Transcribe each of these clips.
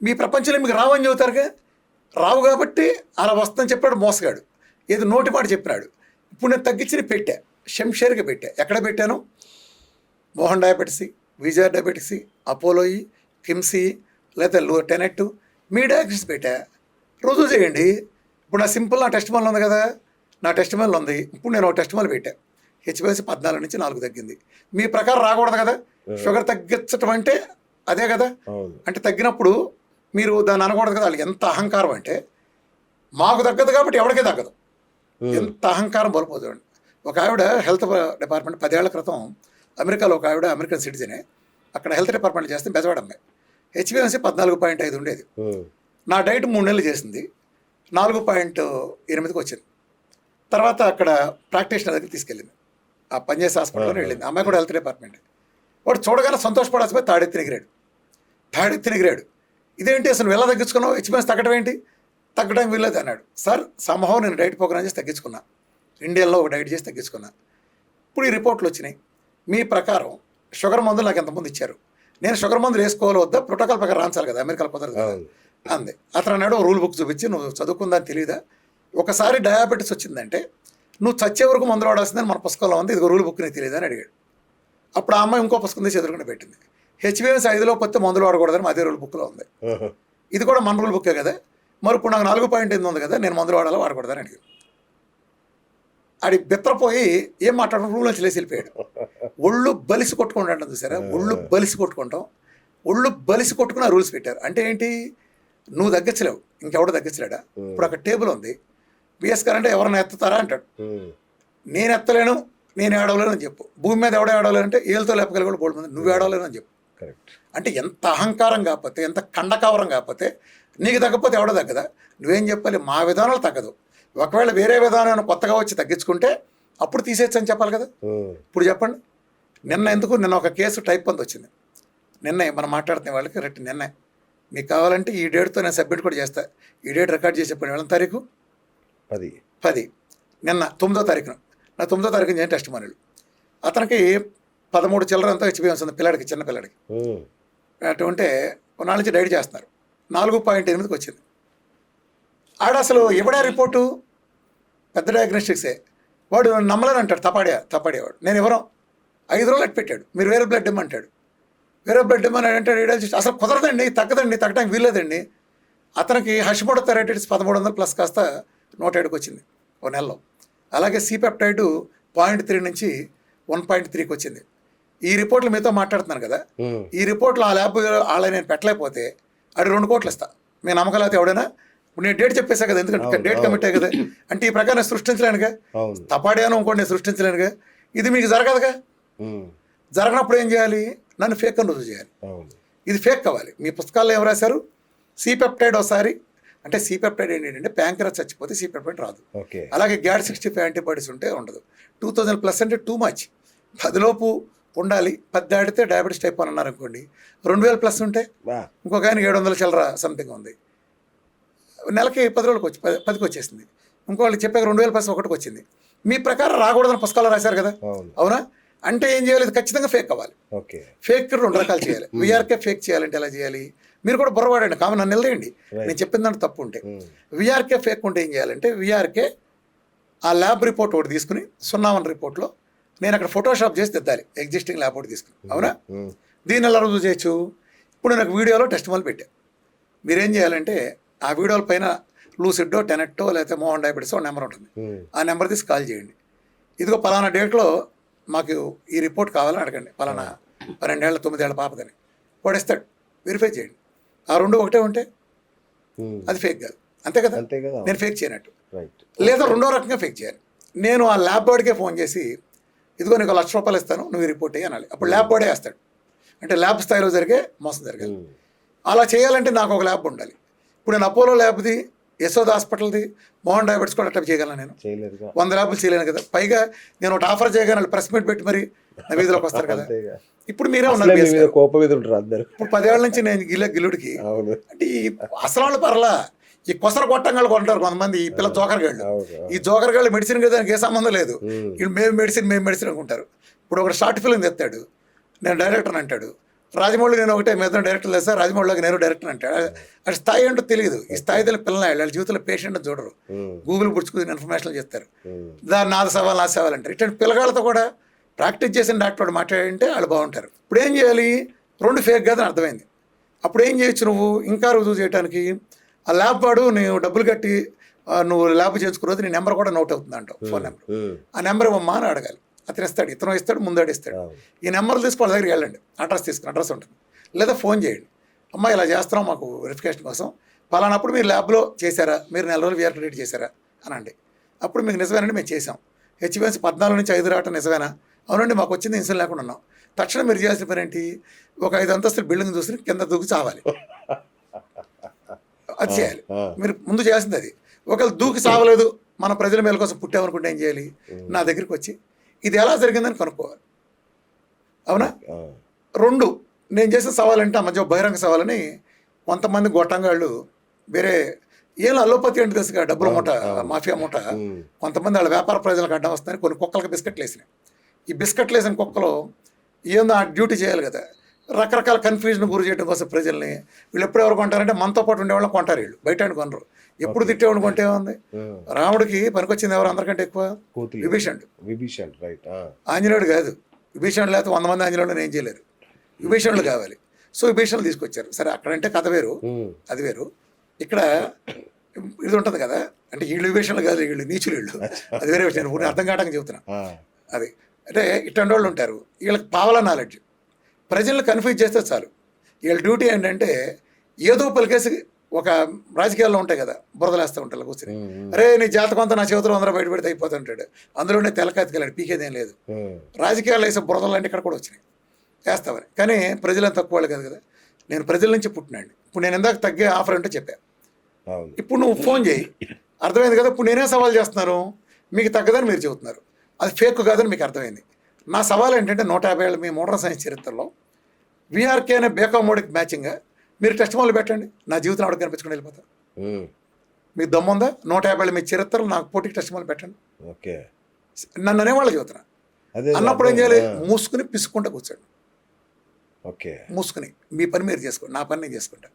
మీ ప్రపంచంలో మీకు రావని చెబుతారుగా, రావు కాబట్టి అలా వస్తుందని చెప్పాడు మోసగాడు, ఏదో నోటి మాట చెప్పినాడు. ఇప్పుడు నేను తగ్గించి పెట్టా, షంషేర్గా పెట్టా. ఎక్కడ పెట్టాను? మోహన్ డయాబెటిక్స్, విజయ డయాబెటిక్స్, అపోలోయి, కిమ్సీ, లేదా టెనెట్, మీ డయాగ్నోసిస్ పెట్టా. రుజువు చేయండి. ఇప్పుడు నా సింపుల్ నా టెస్ట్ మల్ ఉంది కదా, నా టెస్ట్ మల్ ఉంది. ఇప్పుడు నేను ఒక టెస్ట్ మల్ పెట్టా, హెచ్బిఎన్సీ 14 నుంచి 4 తగ్గింది. మీ ప్రకారం రాకూడదు కదా, షుగర్ తగ్గించడం అంటే అదే కదా. అంటే తగ్గినప్పుడు మీరు దాన్ని అనకూడదు కదా. వాళ్ళకి ఎంత అహంకారం అంటే, మాకు తగ్గదు కాబట్టి ఎవరికీ తగ్గదు. ఎంత అహంకారం బలిపోతుంది. ఒక ఆవిడ హెల్త్ డిపార్ట్మెంట్ 10 ఏళ్ల క్రితం అమెరికాలో, ఒక ఆవిడ అమెరికన్ సిటిజనే, అక్కడ హెల్త్ డిపార్ట్మెంట్ చేస్తే బెజవాడ అమ్మాయి, హెచ్బిఎన్సీ 14.5 ఉండేది. నా డైట్ 3 నెలలు చేసింది, 4.8కి వచ్చింది. తర్వాత అక్కడ ప్రాక్టీషనర్ దగ్గర తీసుకెళ్ళింది, ఆ పనిచేసే హాస్పిటల్లో వెళ్ళింది. అమ్మాయి కూడా హెల్త్ డిపార్ట్మెంట్. వాడు చూడగానే సంతోషపడాల్సిపోయి తాడెత్తినిగిరాడు. ఇదేంటి అసలు నువ్వు ఎలా తగ్గించుకున్నావు, హెచ్బిఎన్స్ తగ్గడం ఏంటి, తగ్గడం వీల్లేదు అన్నాడు. సార్ సంభవం నేను డైట్ ప్రోగ్రామ్ చేసి తగ్గించుకున్నా, ఇండియాలో ఒక డైట్ చేసి తగ్గించుకున్నా. ఇప్పుడు ఈ రిపోర్ట్లు వచ్చినాయి. మీ ప్రకారం షుగర్ మందులు నాకు ఎంతమంది ఇచ్చారు, నేను షుగర్ మందులు వేసుకోవాలో వద్దా, ప్రోటోకాల్ ప్రకారం రాంచాలి కదా, అమెరికాలో కుదరదు కదా అంది. అతను అన్నాడు, రూల్ బుక్ చూపించి, నువ్వు చదువుకుందని తెలియదా, ఒకసారి డయాబెటీస్ వచ్చిందంటే నువ్వు చచ్చే వరకు మందులు వాడాల్సిందని మన పుస్తకంలో ఉంది, ఇది రూల్ బుక్ నీకు తెలియదా అని అడిగాడు. అప్పుడు ఆ అమ్మాయి ఇంకో పుస్తకం తీసి ఎదురుకుండా పెట్టింది, హెచ్బిఎన్స్ 5లో పోతే మందులు వాడకూడదని అదే రూల్ బుక్లో ఉంది. ఇది కూడా మన రూల్ బుక్కే కదా, మరి ఇప్పుడు నాకు 4.8 ఉంది కదా, నేను మందులు వాడకూడదని అడిగాడు. ఆడి బెత్తరపోయి ఏం మాట్లాడడం, రూల్ నుంచి లేచి వెళ్ళిపోయాడు. ఒళ్ళు బలిసి కొట్టుకుంటాం చూసారా, ఒళ్ళు బలిసి కొట్టుకుని రూల్స్ పెట్టారు. అంటే ఏంటి, నువ్వు తగ్గించలేవు, ఇంకెవడో తగ్గించలేడా. ఇప్పుడు అక్కడ టేబుల్ ఉంది, బిఎస్ గారు అంటే ఎవరైనా ఎత్తుతారా అంటాడు, నేను ఎత్తలేను, నేను ఏడవలేను అని చెప్పు. భూమి మీద ఎవడో ఏడవలేను అంటే ఏళ్ళతో లేపగలి కూడా బోల్డ్ మంది, నువ్వు ఏడవలేను అని చెప్పు. అంటే ఎంత అహంకారం కాకపోతే, ఎంత కండకావరం కాకపోతే, నీకు తగ్గకపోతే ఎవడో తగ్గదా. నువ్వేం చెప్పాలి, మా విధానాలు తగ్గదు, ఒకవేళ వేరే విధానం కొత్తగా వచ్చి తగ్గించుకుంటే అప్పుడు తీసేయచ్చని చెప్పాలి కదా. ఇప్పుడు చెప్పండి, నిన్న ఒక కేసు టైప్ 1 వచ్చింది. నిన్న మనం మాట్లాడుతున్న వాళ్ళకి నిన్న మీకు కావాలంటే ఈ డేట్తో నేను సబ్మిట్ కూడా చేస్తా. ఈ డేట్ రికార్డ్ చేసి చెప్పండి, 8వ తారీఖు 10, నిన్న 9వ తారీఖున, నా 9వ తారీఖున చేయని టెస్ట్ మనీలు. అతనికి 13 చిల్లరంతా హెచ్బిఎన్స్ ఉంది, పిల్లాడికి, చిన్న పిల్లాడికి. అటుంటే 4 నుంచి డైట్ చేస్తున్నారు, 4.8కి వచ్చింది. ఆడ అసలు ఇవ్వడా రిపోర్టు, పెద్ద డయాగ్నోస్టిక్సే. వాడు నమ్మలేని అంటాడు, తపాడేవాడు. నేను ఎవరో 5 రోజులు అట్టు పెట్టాడు, మీరు వేరే బ్లడ్ ఇమ్మంటాడు, వేరే బ్లడ్ ఇమ్మని అంటాడు. అసలు కుదరదండి, తగ్గడానికి వీల్లేదండి. అతనికి హషిమోటో థైరాయిటిస్ 1300 ప్లస్ కాస్త 107కి వచ్చింది ఓ నెలలో. అలాగే సిపెప్టైడ్ 0.3 నుంచి 1.3కి వచ్చింది. ఈ రిపోర్ట్లు మీతో మాట్లాడుతున్నాను కదా, ఈ రిపోర్ట్లు ఆ ల్యాబ్ వాళ్ళ నేను పెట్టలేకపోతే అది 2 కోట్లు ఇస్తా, మీ నమ్మకాలు అయితే ఎవడైనా. ఇప్పుడు నేను డేట్ చెప్పేసా కదా, ఎందుకంటే డేట్ కమిట్ అయ్యే కదా. అంటే ఈ ప్రకారం నేను సృష్టించలేనుగా, తపాడేనో ఇంకోటి నేను సృష్టించలేనుగా. ఇది మీకు జరగదుగా. జరగనప్పుడు ఏం చేయాలి, నన్ను ఫేక్ అని రుజువు చేయాలి. ఇది ఫేక్ కావాలి. మీ పుస్తకాల్లో ఏం రాశారు, సిపెప్టైడ్ ఒకసారి అంటే సిపెప్టైడ్ ఏంటంటే ప్యాంక్రస్ చచ్చిపోతే సిపెప్టైడ్ రాదు. అలాగే GAD65 యాంటీబాడీస్ ఉంటే ఉండదు. 2000+ అంటే టూ మచ్. 10 లోపు ఉండాలి, 10 దాటితే డయాబెటీస్ టైప్ 1 అన్నారు అనుకోండి. 2000+ ఉంటే ఇంకొక ఆయన 700 చిల్లర సంథింగ్ ఉంది, నెలకి 10 రోజులకు 10కి వచ్చేసింది. ఇంకోళ్ళకి చెప్పాక 2000+ 1కి వచ్చింది. మీ ప్రకారం రాకూడదని పుస్తకాలు రాశారు కదా, అవునా? అంటే ఏం చేయాలి, ఇది ఖచ్చితంగా ఫేక్ అవ్వాలి. ఫేక్ 2 రకాలు చేయాలి. విఆర్కే ఫేక్ చేయాలంటే ఎలా చేయాలి, మీరు కూడా బుర్రవాడండి, కామన్ నన్ను నిలదేయండి, నేను చెప్పిన దాంట్లో తప్పు ఉంటే. విఆర్కే ఫేక్ ఉంటే ఏం చేయాలంటే, విఆర్కే ఆ ల్యాబ్ రిపోర్ట్ ఒకటి తీసుకుని 01 రిపోర్ట్లో నేను అక్కడ ఫోటోషాప్ చేసి తెద్దాలి, ఎగ్జిస్టింగ్ ల్యాబ్ ఒకటి తీసుకుని, అవునా? దీన్ని ఎలా రుజువు చేయొచ్చు, ఇప్పుడు నాకు వీడియోలో టెస్ట్ మల్ పెట్టా. మీరేం చేయాలంటే ఆ వీడియోల పైన లూసిడ్డో, టెనెట్టో, లేకపోతే మోహన్ డయాబెటీస్ ఒక నెంబర్ ఉంటుంది, ఆ నెంబర్ తీసి కాల్ చేయండి. ఇదిగో పలానా డేట్లో మాకు ఈ రిపోర్ట్ కావాలని అడగండి, పలానా 12 ఏళ్ళ 9 ఏళ్ళ పాపదని. వాడు ఇస్తాడు, వెరిఫై చేయండి. ఆ 2 ఒకటే ఉంటే అది ఫేక్ కాదు, అంతే కదా. నేను ఫేక్ చేయనట్టు. లేదా 2వ రకంగా ఫేక్ చేయాలి. నేను ఆ ల్యాబ్ బోర్డ్కే ఫోన్ చేసి, ఇదిగో నీకు ₹1,00,000 ఇస్తాను, నువ్వు ఈ రిపోర్ట్ అయ్యి అనాలి. అప్పుడు ల్యాబ్ బోర్డే వేస్తాడు. అంటే ల్యాబ్ స్థాయిలో జరిగే మోసం జరగాలి. అలా చేయాలంటే నాకు ఒక ల్యాబ్ ఉండాలి. ఇప్పుడు నేను అపోలో ల్యాబ్ది, యశోద హాస్పిటల్ది, మోహన్ డయాబెటీస్ కూడా అట్లా చేయగలను. నేను 100 ల్యాబ్లు చేయలేను కదా. పైగా నేను ఒకటి ఆఫర్ చేయగానే ప్రెస్ మీట్ పెట్టి మరి నా వీధిలోకి వస్తారు కదా. ఇప్పుడు మీరే ఉన్నారు, ఇప్పుడు 10 ఏళ్ళ నుంచి నేను గిల్లుడికి. అంటే ఈ అసలు పర్లా, ఈ కొసర కొట్టంగాళ్ళు కొంటారు కొంతమంది, ఈ పిల్ల జోకర్గాళ్ళు. ఈ జోకర్గాళ్ళు మెడిసిన్ కదా, దానికి ఏ సంబంధం లేదు. వీళ్ళు మేము మెడిసిన్ అనుకుంటారు. ఇప్పుడు ఒక షార్ట్ ఫిల్మ్ తెస్తాడు, నేను డైరెక్టర్ అంటాడు, రాజమౌళి నేను ఒకటే మీద డైరెక్టర్ లేదు సార్, రాజమౌళిలోకి నేను డైరెక్టర్ అంటాడు. అది స్థాయి ఏంటో తెలియదు. ఈ స్థాయి తెలియని పిల్లలు వాళ్ళ జీవితంలో పేషెంట్ చూడరు, గూగుల్ పుచ్చుకుని ఇన్ఫర్మేషన్ చేస్తారు, దాన్ని నాది సవాల్ అంటారు. ఇట్లాంటి పిల్లగాళ్ళతో కూడా ప్రాక్టీస్ చేసిన డాక్టర్ మాట్లాడంటే వాళ్ళు బాగుంటారు. ఇప్పుడు ఏం చేయాలి, 2 ఫేక్ కాదని అర్థమైంది. అప్పుడు ఏం చేయొచ్చు, నువ్వు ఇంకా రుజువు చేయడానికి ఆ ల్యాబ్ వాడు నువ్వు డబ్బులు కట్టి నువ్వు ల్యాబ్ చేసుకున్న నీ నెంబర్ కూడా నోట్ అవుతుంది అంటావు, ఫోన్ నెంబర్. ఆ నెంబర్ ఇవ్వమ్మా అని అడగాలి. అతను ఇస్తాడు, ఇతను ఇస్తాడు, ముందాడు ఇస్తాడు. ఈ నెంబర్లు తీసుకుని వాళ్ళ దగ్గరికి వెళ్ళండి, అడ్రస్ తీసుకుని, అడ్రస్ ఉంటుంది. లేదా ఫోన్ చేయండి, అమ్మా ఇలా చేస్తున్నాం మాకు వెరిఫికేషన్ కోసం, పలానప్పుడు మీరు ల్యాబ్లో చేశారా, మీరు 4 రోజులు వీఆర్ క్రెడిట్ చేశారా అనండి. అప్పుడు మీకు నిజమేనండి మేము చేసాం, హెచ్బిఎన్సీ 14 నుంచి 5 రావటం నిజమేనా, అవునండి మాకు వచ్చింది ఇన్సులిన్ లేకుండా ఉన్నాం. తక్షణం మీరు చేయాల్సిన పని ఏంటి, ఒక 5 అంతస్తుల బిల్డింగ్ చూసి కింద దూకి చావాలి, అది చేయాలి. మీరు ముందు చేయాల్సింది అది. ఒకవేళ దూకి చావలేదు, మన ప్రజల మేల కోసం పుట్టామనుకుంటే ఏం చేయాలి, నా దగ్గరికి వచ్చి ఇది ఎలా జరిగిందని కనుక్కోవాలి. అవునా? 2 నేను చేసిన సవాలంటే ఆ మధ్య బహిరంగ సవాలని కొంతమంది గొట్టంగాళ్ళు వేరే ఏం అల్లోపతి అంటే తెలుసుగా, డబ్బుల మూట, మాఫియా మూట, కొంతమంది వాళ్ళ వ్యాపార ప్రజలకు అడ్డం వస్తాయని కొన్ని కుక్కలకు బిస్కెట్లు వేసినాయి. ఈ బిస్కెట్లు వేసిన కుక్కలు ఏందో ఆ డ్యూటీ చేయాలి కదా, రకరకాల కన్ఫ్యూజన్ గురి చేయడం కోసం ప్రజల్ని. వీళ్ళు ఎప్పుడు ఎవరు కొంటారంటే మనతో పాటు ఉండేవాళ్ళని కొంటారు, వీళ్ళు బయట కొనరు. ఎప్పుడు తిట్టేవాడిని కొంటే ఉంది, రాముడికి పనికొచ్చింది ఎవరు అందరికంటే ఎక్కువ, విభీషణుడు. ఆంజనేయుడు కాదు, విభీషణుడు లేకపోతే 100 మంది ఆంజనేయుడు ఏం చేయలేరు, విభీషణుడు కావాలి. సో విభీషణులు తీసుకొచ్చారు. సరే అక్కడంటే కథ వేరు, అది వేరు. ఇక్కడ ఇది ఉంటుంది కదా, అంటే వీళ్ళు విభీషణులు కాదు, వీళ్ళు నీచులు, వీళ్ళు అది వేరే విషయం. ఊరిని అర్థం కావడానికి చెబుతున్నా. అది అంటే ఇట్లాంటి వాళ్ళు ఉంటారు, వీళ్ళకి పావలా నాలెడ్జ్. ప్రజలను కన్ఫ్యూజ్ చేస్తే చాలు. వీళ్ళ డ్యూటీ ఏంటంటే ఏదో పలికేసి, ఒక రాజకీయాల్లో ఉంటాయి కదా, బురదలేస్తూ ఉంటారు కూర్చొని, అరే నీ జాతకం అంతా నా చేతిలో అందరూ బయట పెడితే అయిపోతుంటాడు, అందులోనే తెలకెత్తుకెళ్ళాడు, పీకేదేం లేదు. రాజకీయాల్లో వేసే బురదలు అంటే ఇక్కడ కూడా వచ్చినాయి, వేస్తామని. కానీ ప్రజలను తక్కువ వాళ్ళు కాదు కదా, నేను ప్రజల నుంచి పుట్టినాండి. ఇప్పుడు నేను ఇందాక తగ్గే ఆఫర్ అంటే చెప్పాను, ఇప్పుడు నువ్వు ఫోన్ చేయి, అర్థమైంది కదా. ఇప్పుడు నేనే సవాల్ చేస్తున్నాను, మీకు తగ్గదని మీరు చెబుతున్నారు, అది ఫేక్ కాదని మీకు అర్థమైంది. నా సవాల్ ఏంటంటే 150 ఏళ్ళ మీ మోడర్న్ సైన్స్ చరిత్రలో వీఆర్కే అనే బేకా మోడీకి మ్యాచింగ్గా మీరు టెస్ట్ మాల్ పెట్టండి, నా జీవితం ఆవిడ కనిపించుకుని వెళ్ళిపోతారు. మీకు దమ్ముందా? 150 ఏళ్ళ మీ చరిత్రలో నాకు పోటీకి టెస్ట్ మాల్ పెట్టండి. నన్ను అనేవాళ్ళు చెబుతున్నా. అన్నప్పుడు ఏం చేయాలి, మూసుకుని పిసుకుంటా కూర్చోండి, మూసుకుని మీ పని మీరు చేసుకోండి, నా పని నేను చేసుకుంటా.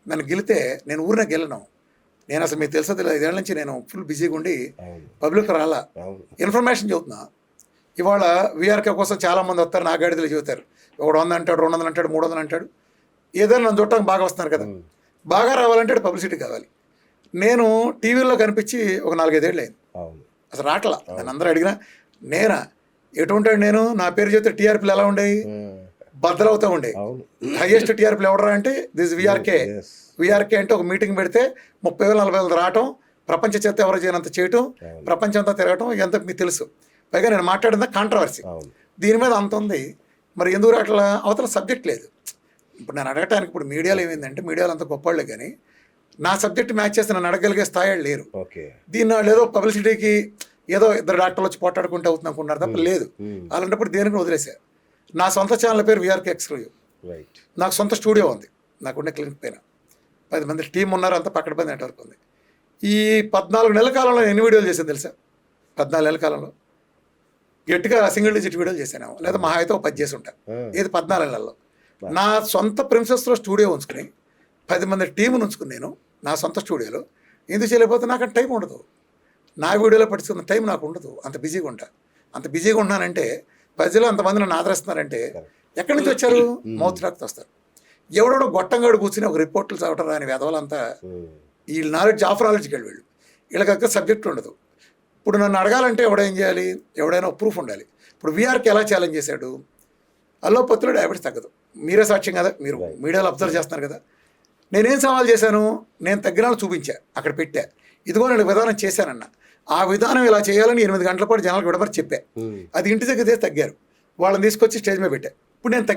నన్ను గెలితే నేను ఊరినే గెలను, నేను అసలు మీకు తెలుసా తెలియదు, 5 ఏళ్ళ నుంచి నేను ఫుల్ బిజీగా ఉండి పబ్లిక్ రాలా, ఇన్ఫర్మేషన్ చెబుతున్నా. ఇవాళ వీఆర్కే కోసం చాలామంది వస్తారు, నా గాడిదలు చెబుతారు, 100 అంటాడు, 200 అంటాడు, 300 అంటాడు. ఏదైనా నన్ను చూడటానికి బాగా వస్తున్నారు కదా, బాగా రావాలంటే పబ్లిసిటీ కావాలి. నేను టీవీలో కనిపించి ఒక 4-5 ఏళ్ళు అయింది, అసలు రావట్లా. నన్ను అందరూ అడిగినా నేనా ఎటుంటాడు, నేను నా పేరు చెప్తే టీఆర్పీలు ఎలా ఉండేవి, బద్దలవుతూ ఉండేవి. హైయెస్ట్ టీఆర్పీలు ఎవడరా అంటే దిస్ వీఆర్కే. వీఆర్కే అంటే ఒక మీటింగ్ పెడితే 30,000-40,000 రావటం, ప్రపంచ చేత ఎవరు చేయనంత చేయటం, ప్రపంచం అంతా తిరగటం, ఎంత మీకు తెలుసు. పైగా నేను మాట్లాడిందా కాంట్రవర్సీ, దీని మీద అంత ఉంది. మరి ఎందుకు అట్లా అవతల సబ్జెక్ట్ లేదు. ఇప్పుడు నేను అడగటానికి ఇప్పుడు మీడియాలో ఏమైందంటే, మీడియాలో అంత గొప్పవాళ్ళే కానీ నా సబ్జెక్ట్ మ్యాచ్ చేసి నన్ను అడగలిగే స్థాయి లేరు. దీన్ని వాళ్ళు ఏదో పబ్లిసిటీకి ఏదో 2 డాక్టర్లు వచ్చి పోటాడుకుంటూ అవుతుంది అనుకుంటున్నారు తప్ప లేదు. అలాంటప్పుడు దేనికి వదిలేశారు. నా సొంత ఛానల్ పేరు వీఆర్కే ఎక్స్క్లూజివ్, నాకు సొంత స్టూడియో ఉంది, నాకుండే క్లినిక్ పైన 10 మంది టీం ఉన్నారు, అంతా పక్కన పది నెట్వర్క్ ఉంది. ఈ 14 నెలల కాలంలో ఎన్ని వీడియోలు చేశాను తెలుసా? 14 నెలల కాలంలో గట్టిగా సింగిల్ డిజిట్ వీడియోలు చేశాను, లేదా మహా అయితే 10 చేసి ఉంటాను. ఇది 14 నెలల్లో నా సొంత ప్రిన్సెస్లో స్టూడియో ఉంచుకుని 10 మంది టీమును ఉంచుకుని నేను నా సొంత స్టూడియోలో ఎందుకు చేయలేకపోతే నాకు టైం ఉండదు. నా వీడియోలో పట్టుకున్న టైం నాకు ఉండదు, అంత బిజీగా ఉంటా. అంత బిజీగా ఉన్నానంటే ప్రజలు అంతమంది నన్ను ఆదరిస్తున్నారంటే ఎక్కడి నుంచి వచ్చారు? మౌత్ టాక్తో వస్తారు. ఎవడో గొట్టంగాడు కూర్చుని ఒక రిపోర్ట్లు చదవటం రాని వెధవలంతా ఈ నాలెడ్జ్ ఆఫ్ నాలెడ్జ్కి వెళ్ళి వీళ్ళకి అక్కడ సబ్జెక్ట్ ఉండదు. ఇప్పుడు నన్ను అడగాలంటే ఎవడేం చేయాలి, ఎవడైనా ప్రూఫ్ ఉండాలి. ఇప్పుడు వీఆర్కి ఎలా ఛాలెంజ్ చేశాడు, అల్లోపతిలో డయాబెటీస్ తగ్గదు, మీరే సాక్ష్యం కదా, మీరు మీడియాలో అబ్జర్వ్ చేస్తున్నారు కదా. నేనేం సవాల్ చేశాను, నేను తగ్గినాలు చూపించా, అక్కడ పెట్టా, ఇదిగో నేను విధానం చేశానన్న. ఆ విధానం ఇలా చేయాలని 8 గంటల పాటు జనాలకు విడమరి చెప్పా. అది ఇంటి దగ్గర తగ్గారు, వాళ్ళని తీసుకొచ్చి స్టేజ్ మీద పెట్టా. ఇప్పుడు నేను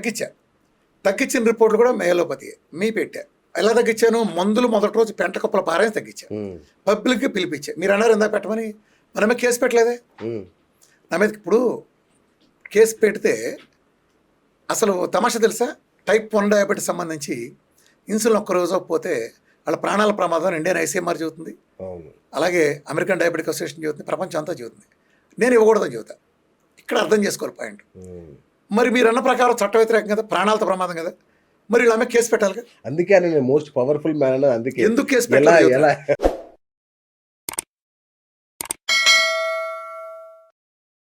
తగ్గించిన రిపోర్ట్లు కూడా మేలోపతి మీ పెట్టా. ఎలా తగ్గించాను, మందులు మొదటి రోజు పెంట కుప్పల పారాయణ తగ్గించా, పబ్లిక్కి పిలిపించా. మీరు అన్నారు ఇందాక పెట్టమని, మన మీద కేసు పెట్టలేదే. నా మీద ఇప్పుడు కేసు పెడితే అసలు తమాషా తెలుసా, టైప్ 1 డయాబెటీస్ సంబంధించి ఇన్సులిన్ ఒక్కరోజు పోతే వాళ్ళ ప్రాణాల ప్రమాదం ఇండియన్ ఐసీఎంఆర్ చెబుతుంది, అలాగే అమెరికన్ డయాబెటిక్ అసోసియేషన్ చెబుతుంది, ప్రపంచం అంతా చెబుతుంది. నేను ఇవ్వకూడదని చెబుతా. ఇక్కడ అర్థం చేసుకోవాలి పాయింట్. మరి మీరు అన్న ప్రకారం చట్ట వ్యతిరేకం కదా, ప్రాణాలతో ప్రమాదం కదా, మరి వీళ్ళ ఆమె కేసు పెట్టాలి కదా. అందుకే నేను మోస్ట్ పవర్ఫుల్ మ్యాన్, అందుకే ఎందుకు కేసు ఎలా పెట్టాలి? ఎలా